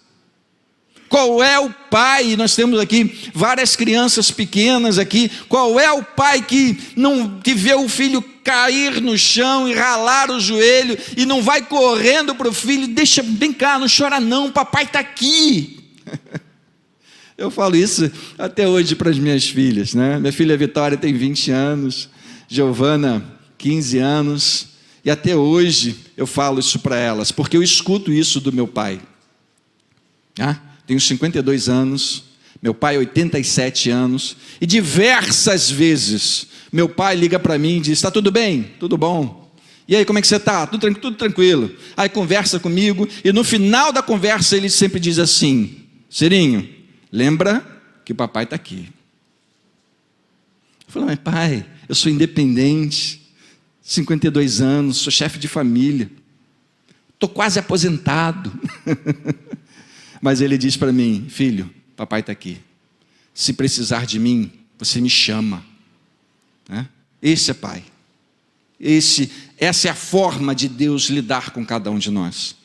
Qual é o pai? Nós temos aqui várias crianças pequenas aqui. Qual é o pai que vê o filho cair no chão e ralar o joelho e não vai correndo para o filho? Deixa, vem cá, não chora não, papai está aqui. Eu falo isso até hoje para as minhas filhas, né? Minha filha Vitória tem 20 anos, Giovana 15 anos, e até hoje eu falo isso para elas, porque eu escuto isso do meu pai. Tenho 52 anos, meu pai 87 anos, e diversas vezes meu pai liga para mim e diz: está tudo bem? Tudo bom? E aí, como é que você está? Tudo tranquilo. Aí conversa comigo, e no final da conversa ele sempre diz assim: Cirinho, lembra que o papai está aqui. Eu falo: mas pai, eu sou independente, 52 anos, sou chefe de família, estou quase aposentado. Mas ele diz para mim: filho, papai está aqui. Se precisar de mim, você me chama. Esse é pai. Essa é a forma de Deus lidar com cada um de nós.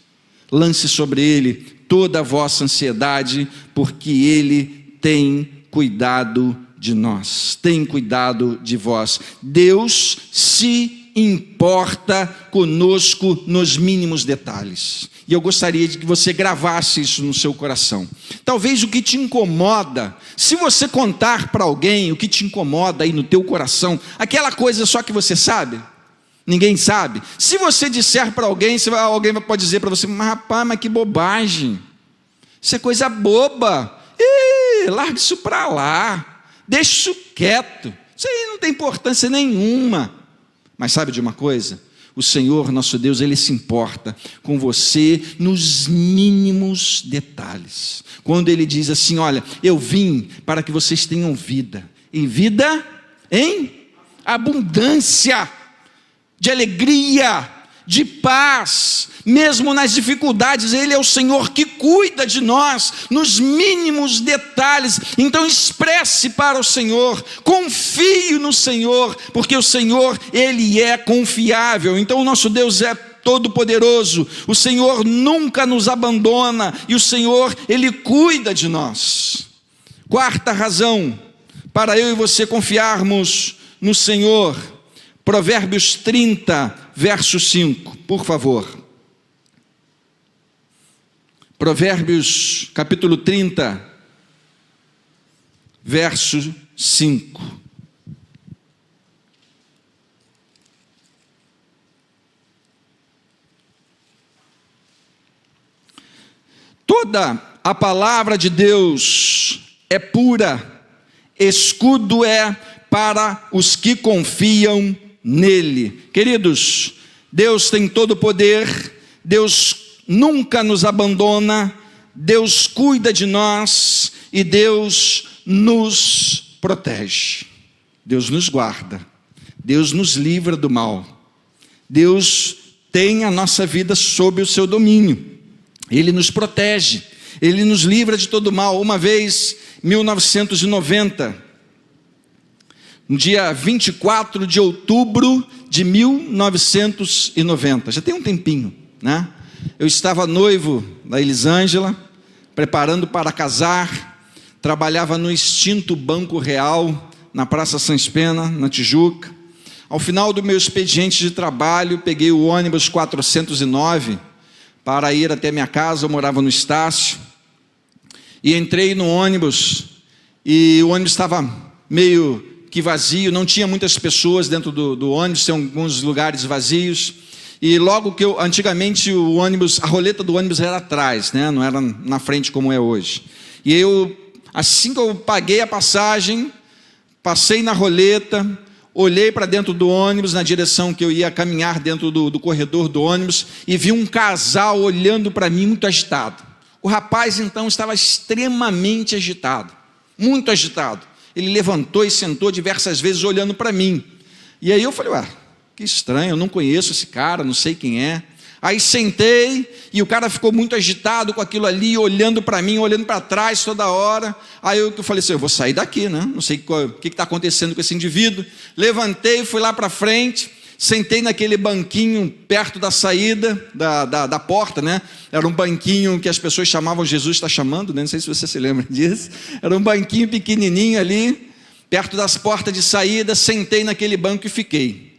Lance sobre ele toda a vossa ansiedade, porque ele tem cuidado de nós, tem cuidado de vós. Deus se importa conosco nos mínimos detalhes. E eu gostaria de que você gravasse isso no seu coração. Talvez o que te incomoda, se você contar para alguém o que te incomoda aí no teu coração, aquela coisa só que você sabe, ninguém sabe. Se você disser para alguém, alguém pode dizer para você: mas rapaz, mas que bobagem, isso é coisa boba, larga isso para lá, deixa isso quieto, isso aí não tem importância nenhuma. Mas sabe de uma coisa? O Senhor, nosso Deus, Ele se importa com você nos mínimos detalhes. Quando Ele diz assim: olha, eu vim para que vocês tenham vida, e vida em abundância, de alegria, de paz, mesmo nas dificuldades. Ele é o Senhor que cuida de nós nos mínimos detalhes. Então expresse para o Senhor, confie no Senhor, porque o Senhor, Ele é confiável. Então o nosso Deus é todo-poderoso, o Senhor nunca nos abandona, e o Senhor, Ele cuida de nós. Quarta razão para eu e você confiarmos no Senhor, Provérbios 30, verso 5, por favor. Provérbios capítulo 30, verso 5. Toda a palavra de Deus é pura, escudo é para os que confiam nele. Queridos, Deus tem todo o poder, Deus nunca nos abandona, Deus cuida de nós e Deus nos protege, Deus nos guarda, Deus nos livra do mal, Deus tem a nossa vida sob o seu domínio, Ele nos protege, Ele nos livra de todo mal. Uma vez, 1990, no dia 24 de outubro de 1990. Já tem um tempinho, né? Eu estava noivo da Elisângela, preparando para casar, trabalhava no extinto Banco Real, na Praça Sans Pena, na Tijuca. Ao final do meu expediente de trabalho, peguei o ônibus 409 para ir até minha casa. Eu morava no Estácio, e entrei no ônibus, e o ônibus estava meio que vazio, não tinha muitas pessoas dentro do ônibus, tem alguns lugares vazios. E logo que antigamente o ônibus, a roleta do ônibus era atrás, né? Não era na frente como é hoje. E eu, assim que eu paguei a passagem, passei na roleta, olhei para dentro do ônibus, na direção que eu ia caminhar dentro do corredor do ônibus, e vi um casal olhando para mim muito agitado. O rapaz então estava extremamente agitado, muito agitado. Ele levantou e sentou diversas vezes olhando para mim. E aí eu falei, ué, que estranho, eu não conheço esse cara, não sei quem é. Aí sentei, e o cara ficou muito agitado com aquilo ali, olhando para mim, olhando para trás toda hora. Aí eu falei assim, eu vou sair daqui, né? Não sei o que está acontecendo com esse indivíduo. Levantei, fui lá para frente, sentei naquele banquinho perto da saída da porta, né? Era um banquinho que as pessoas chamavam Jesus está chamando, né? Não sei se você se lembra disso. Era um banquinho pequenininho ali, perto das portas de saída. Sentei naquele banco e fiquei.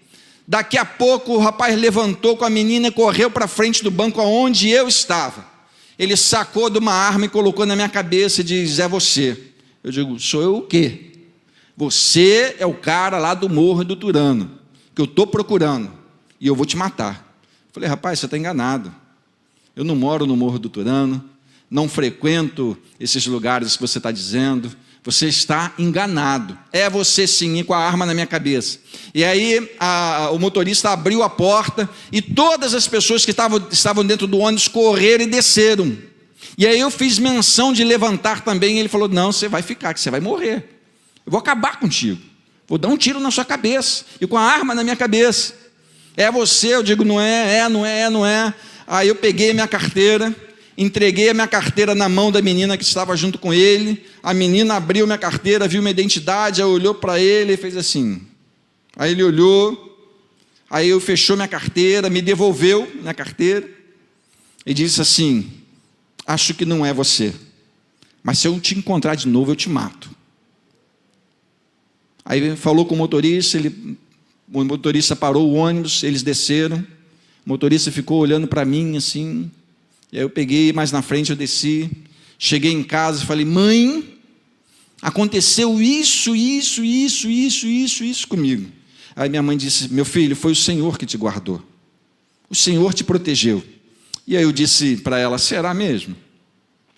Daqui a pouco o rapaz levantou com a menina e correu para frente do banco onde eu estava. Ele sacou de uma arma e colocou na minha cabeça e diz, é você. Eu digo, sou eu o quê? Você é o cara lá do Morro do Turano, que eu estou procurando, e eu vou te matar. Eu falei, rapaz, você está enganado. Eu não moro no Morro do Turano, não frequento esses lugares que você está dizendo. Você está enganado. É você sim, e com a arma na minha cabeça. E aí o motorista abriu a porta, e todas as pessoas que estavam dentro do ônibus correram e desceram. E aí eu fiz menção de levantar também, e ele falou, não, você vai ficar, que você vai morrer. Eu vou acabar contigo. Vou dar um tiro na sua cabeça, e com a arma na minha cabeça. É você? Eu digo, não é, não é. Aí eu peguei a minha carteira, entreguei a minha carteira na mão da menina que estava junto com ele. A menina abriu minha carteira, viu minha identidade, aí olhou para ele e fez assim. Aí ele olhou, aí eu fechou minha carteira, me devolveu minha carteira e disse assim, acho que não é você, mas se eu te encontrar de novo eu te mato. Aí ele falou com o motorista, o motorista parou o ônibus, eles desceram, o motorista ficou olhando para mim assim. E aí eu peguei, mais na frente eu desci, cheguei em casa e falei, mãe, aconteceu isso comigo. Aí minha mãe disse, meu filho, foi o Senhor que te guardou, o Senhor te protegeu. E aí eu disse para ela, será mesmo?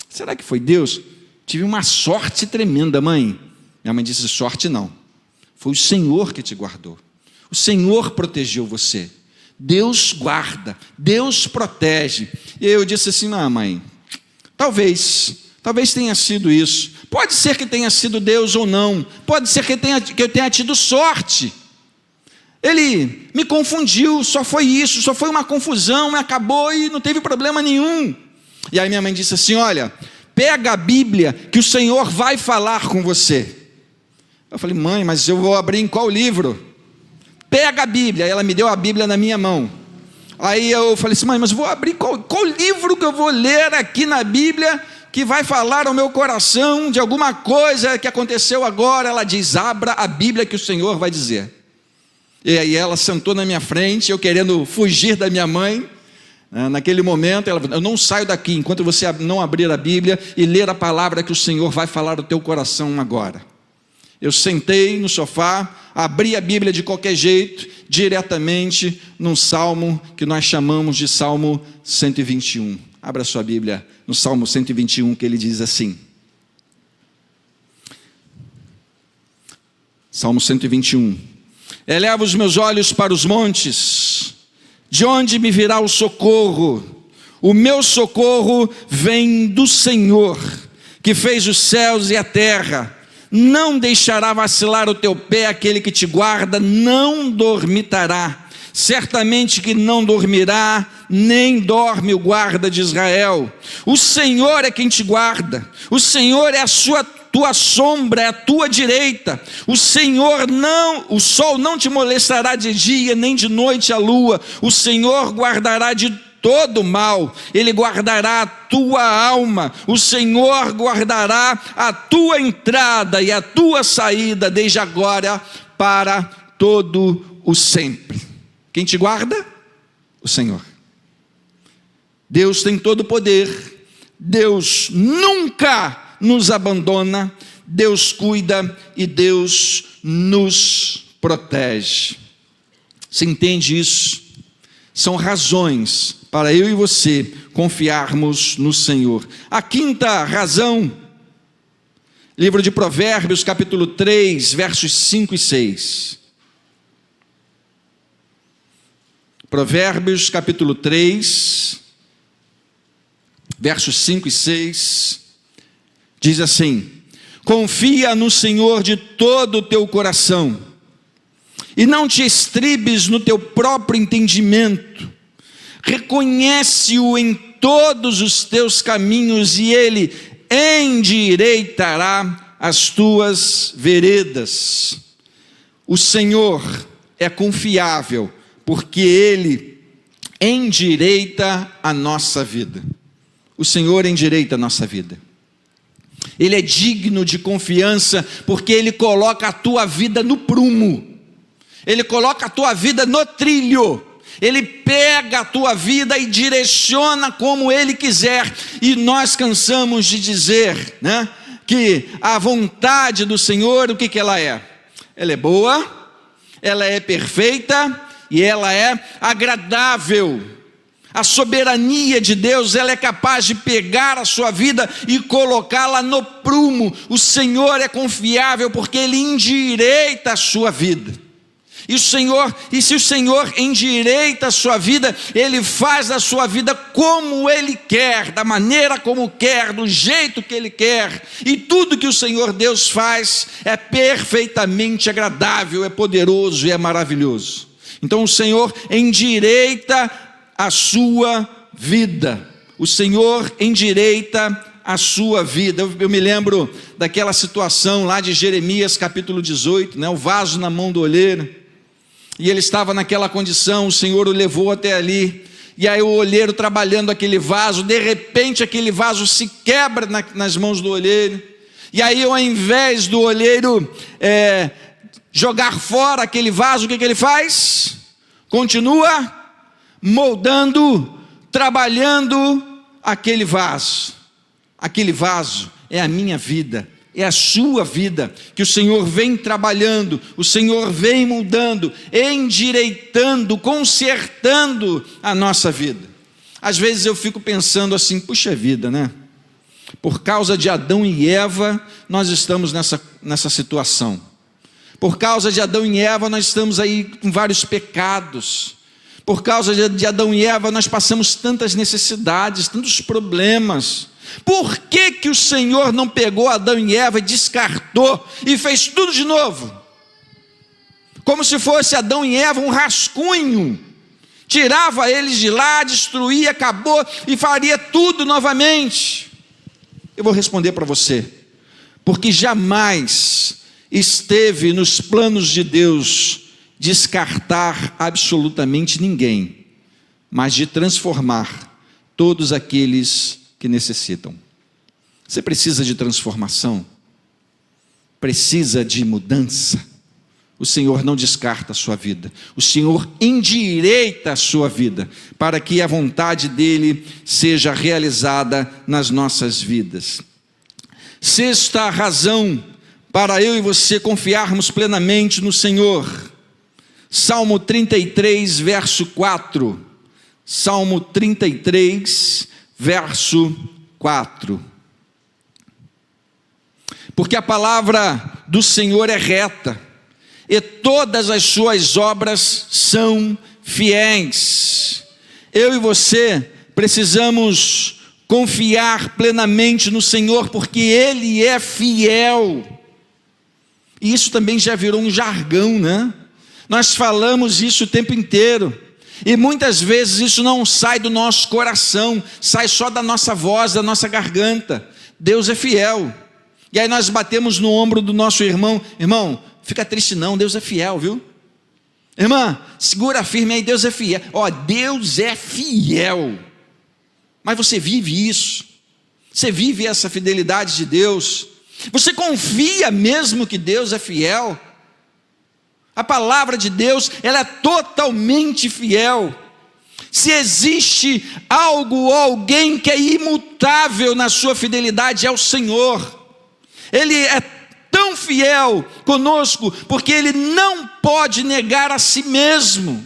Será que foi Deus? Tive uma sorte tremenda, mãe. Minha mãe disse, sorte não, foi o Senhor que te guardou, o Senhor protegeu você. Deus guarda, Deus protege. E eu disse assim, não, mãe, talvez tenha sido isso. Pode ser que tenha sido Deus ou não. Pode ser que eu tenha tido sorte. Ele me confundiu, só foi isso, só foi uma confusão, acabou e não teve problema nenhum. E aí minha mãe disse assim, olha, pega a Bíblia que o Senhor vai falar com você. Eu falei, mãe, mas eu vou abrir em qual livro? Pega a Bíblia. Aí ela me deu a Bíblia na minha mão. Aí eu falei assim, mãe, mas vou abrir qual livro que eu vou ler aqui na Bíblia que vai falar ao meu coração de alguma coisa que aconteceu agora? Ela diz, abra a Bíblia que o Senhor vai dizer. E aí ela sentou na minha frente, eu querendo fugir da minha mãe. Naquele momento ela falou, eu não saio daqui enquanto você não abrir a Bíblia e ler a palavra que o Senhor vai falar ao teu coração agora. Eu sentei no sofá, abri a Bíblia de qualquer jeito, diretamente num salmo que nós chamamos de Salmo 121. Abra sua Bíblia no Salmo 121, que ele diz assim. Salmo 121. Eleva os meus olhos para os montes, de onde me virá o socorro? O meu socorro vem do Senhor, que fez os céus e a terra. Não deixará vacilar o teu pé, aquele que te guarda não dormitará. Certamente que não dormirá, nem dorme o guarda de Israel. O Senhor é quem te guarda, o Senhor é a sua tua sombra é a tua direita. O sol não te molestará de dia, nem de noite a lua. O Senhor guardará de todo mal, Ele guardará a tua alma. O Senhor guardará a tua entrada e a tua saída, desde agora para todo o sempre. Quem te guarda? O Senhor. Deus tem todo o poder. Deus nunca nos abandona. Deus cuida e Deus nos protege. Você entende isso? São razões para eu e você confiarmos no Senhor. A quinta razão, livro de Provérbios, capítulo 3, versos 5 e 6. Provérbios, capítulo 3, versos 5 e 6, diz assim: confia no Senhor de todo o teu coração, e não te estribes no teu próprio entendimento. Reconhece-o em todos os teus caminhos, e Ele endireitará as tuas veredas. O Senhor é confiável, porque Ele endireita a nossa vida. O Senhor endireita a nossa vida. Ele é digno de confiança, porque Ele coloca a tua vida no prumo. Ele coloca a tua vida no trilho. Ele pega a tua vida e direciona como Ele quiser. E nós cansamos de dizer, né, que a vontade do Senhor, o que ela é? Ela é boa, ela é perfeita e ela é agradável. A soberania de Deus, ela é capaz de pegar a sua vida e colocá-la no prumo. O Senhor é confiável porque Ele endireita a sua vida. E se o Senhor endireita a sua vida, Ele faz a sua vida como Ele quer, da maneira como quer, do jeito que Ele quer. E tudo que o Senhor Deus faz é perfeitamente agradável, é poderoso e é maravilhoso. Então o Senhor endireita a sua vida. O Senhor endireita a sua vida. Eu me lembro daquela situação lá de Jeremias capítulo 18, né? O vaso na mão do olheiro. E ele estava naquela condição, o Senhor o levou até ali, e aí o olheiro trabalhando aquele vaso, de repente aquele vaso se quebra nas mãos do olheiro, e aí ao invés do olheiro jogar fora aquele vaso, o que ele faz? Continua moldando, trabalhando aquele vaso. Aquele vaso é a minha vida, é a sua vida, que o Senhor vem trabalhando, o Senhor vem mudando, endireitando, consertando a nossa vida. Às vezes eu fico pensando assim, puxa vida, né? Por causa de Adão e Eva, nós estamos nessa situação. Por causa de Adão e Eva, nós estamos aí com vários pecados. Por causa de Adão e Eva, nós passamos tantas necessidades, tantos problemas. Por que o Senhor não pegou Adão e Eva e descartou e fez tudo de novo? Como se fosse Adão e Eva um rascunho. Tirava eles de lá, destruía, acabou e faria tudo novamente. Eu vou responder para você. Porque jamais esteve nos planos de Deus descartar absolutamente ninguém, mas de transformar todos aqueles que necessitam. Você precisa de transformação, precisa de mudança. O Senhor não descarta a sua vida, o Senhor endireita a sua vida, para que a vontade dEle seja realizada nas nossas vidas. Sexta razão para eu e você confiarmos plenamente no Senhor, Salmo 33, verso 4, Salmo 33, verso 4. Porque a palavra do Senhor é reta, e todas as suas obras são fiéis. Eu e você precisamos confiar plenamente no Senhor, porque Ele é fiel. E isso também já virou um jargão, né? Nós falamos isso o tempo inteiro. E muitas vezes isso não sai do nosso coração, sai só da nossa voz, da nossa garganta. Deus é fiel. E aí nós batemos no ombro do nosso irmão: irmão, fica triste não, Deus é fiel, viu? Irmã, segura firme aí, Deus é fiel. Ó, Deus é fiel. Mas você vive isso? Você vive essa fidelidade de Deus? Você confia mesmo que Deus é fiel? A palavra de Deus, ela é totalmente fiel. Se existe algo ou alguém que é imutável na sua fidelidade, é o Senhor. Ele é tão fiel conosco, porque Ele não pode negar a si mesmo.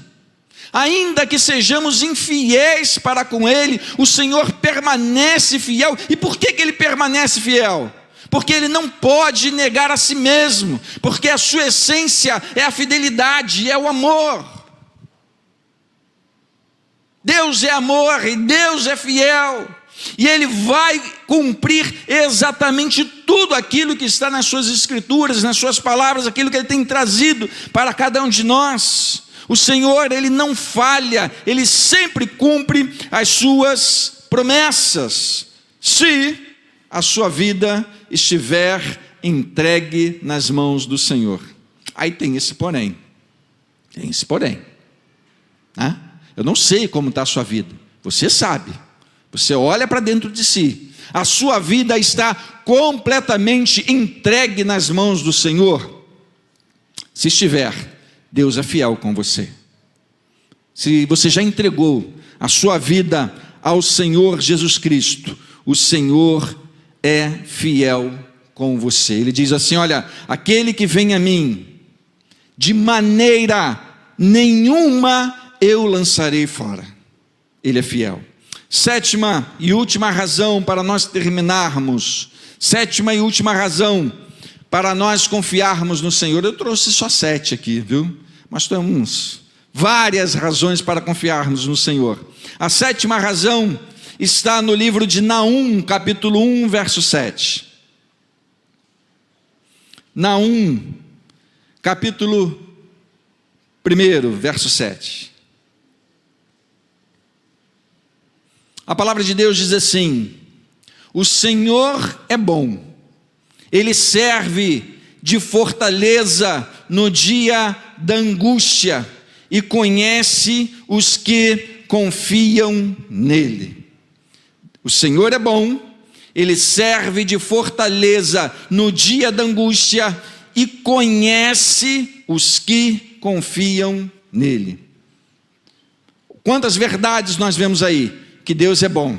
Ainda que sejamos infiéis para com Ele, o Senhor permanece fiel. E por que Ele permanece fiel? Porque Ele não pode negar a si mesmo, porque a sua essência é a fidelidade, é o amor. Deus é amor e Deus é fiel, e Ele vai cumprir exatamente tudo aquilo que está nas suas escrituras, nas suas palavras, aquilo que Ele tem trazido para cada um de nós. O Senhor, Ele não falha, Ele sempre cumpre as suas promessas, se a sua vida estiver entregue nas mãos do Senhor. Aí tem esse porém, né? Eu não sei como está a sua vida, você sabe, você olha para dentro de si, a sua vida está completamente entregue nas mãos do Senhor? Se estiver, Deus é fiel com você. Se você já entregou a sua vida ao Senhor Jesus Cristo, o Senhor é fiel com você. Ele diz assim: olha, aquele que vem a mim, de maneira nenhuma eu lançarei fora. Ele é fiel. Sétima e última razão para nós terminarmos, sétima e última razão para nós confiarmos no Senhor. Eu trouxe só 7 aqui, viu? Mas temos várias razões para confiarmos no Senhor. A sétima razão está no livro de Naum, capítulo 1, verso 7. Naum, capítulo 1, verso 7. A palavra de Deus diz assim: o Senhor é bom, Ele serve de fortaleza no dia da angústia e conhece os que confiam nele. O Senhor é bom, Ele serve de fortaleza no dia da angústia e conhece os que confiam nele. Quantas verdades nós vemos aí? Que Deus é bom,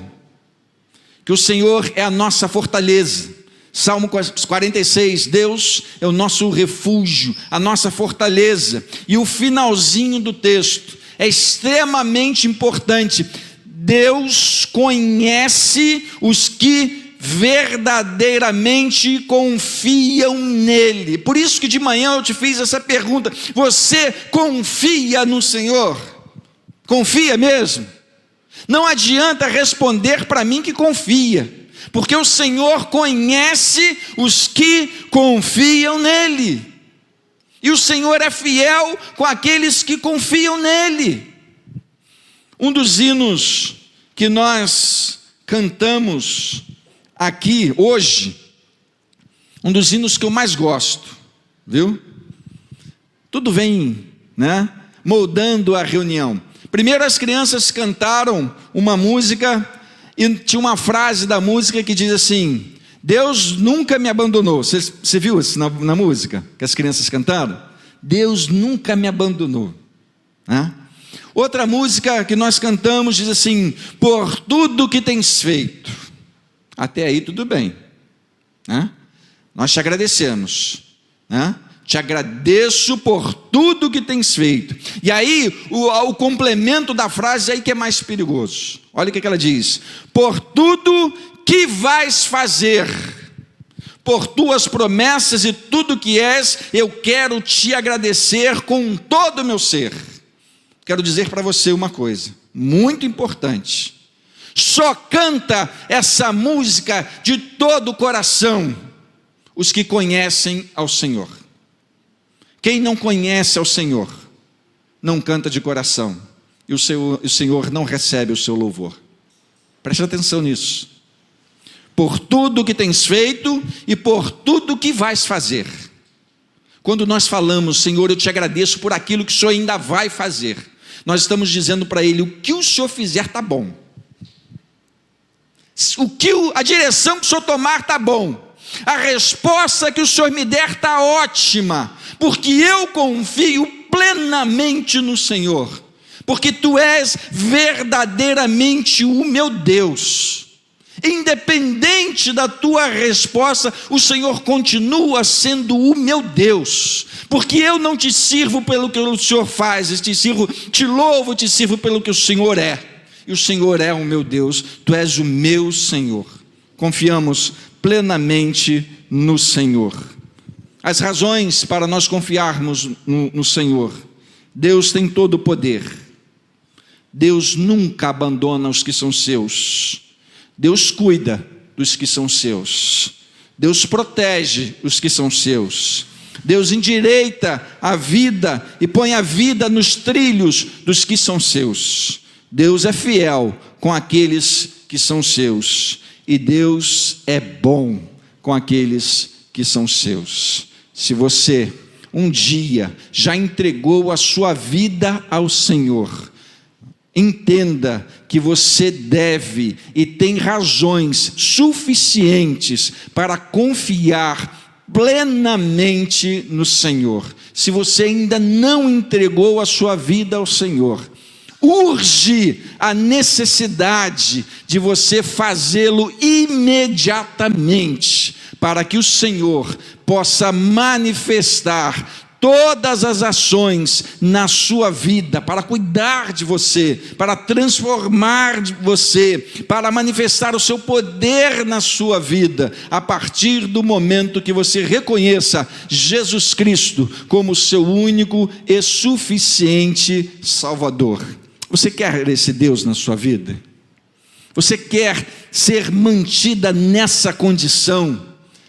que o Senhor é a nossa fortaleza. Salmo 46, Deus é o nosso refúgio, a nossa fortaleza. E o finalzinho do texto é extremamente importante: Deus conhece os que verdadeiramente confiam nele. Por isso que de manhã eu te fiz essa pergunta: você confia no Senhor? Confia mesmo? Não adianta responder para mim que confia, porque o Senhor conhece os que confiam nele, e o Senhor é fiel com aqueles que confiam nele. Um dos hinos que nós cantamos aqui hoje, um dos hinos que eu mais gosto, viu? Tudo vem, né, moldando a reunião. Primeiro as crianças cantaram uma música e tinha uma frase da música que diz assim: Deus nunca me abandonou. Você viu isso na música que as crianças cantaram? Deus nunca me abandonou, né? Outra música que nós cantamos diz assim: por tudo que tens feito. Até aí tudo bem, né? Nós te agradecemos, né? Te agradeço por tudo que tens feito. E aí, o complemento da frase aí que é mais perigoso. Olha o que ela diz: por tudo que vais fazer, por tuas promessas e tudo que és, eu quero te agradecer com todo o meu ser. Quero dizer para você uma coisa muito importante: só canta essa música de todo o coração os que conhecem ao Senhor. Quem não conhece ao Senhor, não canta de coração, e o Senhor não recebe o seu louvor. Preste atenção nisso. por tudo que tens feito e por tudo que vais fazer. Quando nós falamos, Senhor, eu te agradeço por aquilo que o Senhor ainda vai fazer, nós estamos dizendo para Ele, o que o Senhor fizer está bom. A direção que o Senhor tomar está bom. A resposta que o Senhor me der está ótima, porque eu confio plenamente no Senhor, porque Tu és verdadeiramente o meu Deus. Independente da tua resposta, o Senhor continua sendo o meu Deus, porque eu não te sirvo pelo que o Senhor faz, te louvo, te sirvo pelo que o Senhor é, e o Senhor é o meu Deus, Tu és o meu Senhor. Confiamos plenamente no Senhor. As razões para nós confiarmos no Senhor: Deus tem todo o poder, Deus nunca abandona os que são seus, Deus cuida dos que são seus, Deus protege os que são seus, Deus endireita a vida e põe a vida nos trilhos dos que são seus. Deus é fiel com aqueles que são seus, e Deus é bom com aqueles que são seus. Se você um dia já entregou a sua vida ao Senhor, entenda que você deve e tem razões suficientes para confiar plenamente no Senhor. Se você ainda não entregou a sua vida ao Senhor, urge a necessidade de você fazê-lo imediatamente, para que o Senhor possa manifestar todas as ações na sua vida, para cuidar de você, para transformar você, para manifestar o seu poder na sua vida, a partir do momento que você reconheça Jesus Cristo como seu único e suficiente Salvador. Você quer esse Deus na sua vida? Você quer ser mantida nessa condição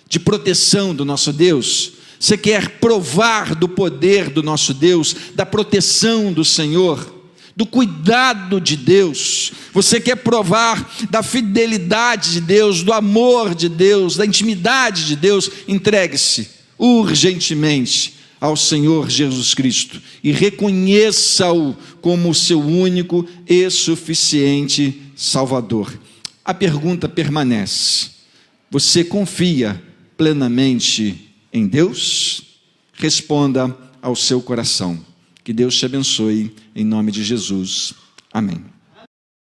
de proteção do nosso Deus? Você quer provar do poder do nosso Deus, da proteção do Senhor, do cuidado de Deus? Você quer provar da fidelidade de Deus, do amor de Deus, da intimidade de Deus? Entregue-se urgentemente ao Senhor Jesus Cristo e reconheça-o como seu único e suficiente Salvador. A pergunta permanece: você confia plenamente em Deus? Responda ao seu coração. Que Deus te abençoe, em nome de Jesus. Amém.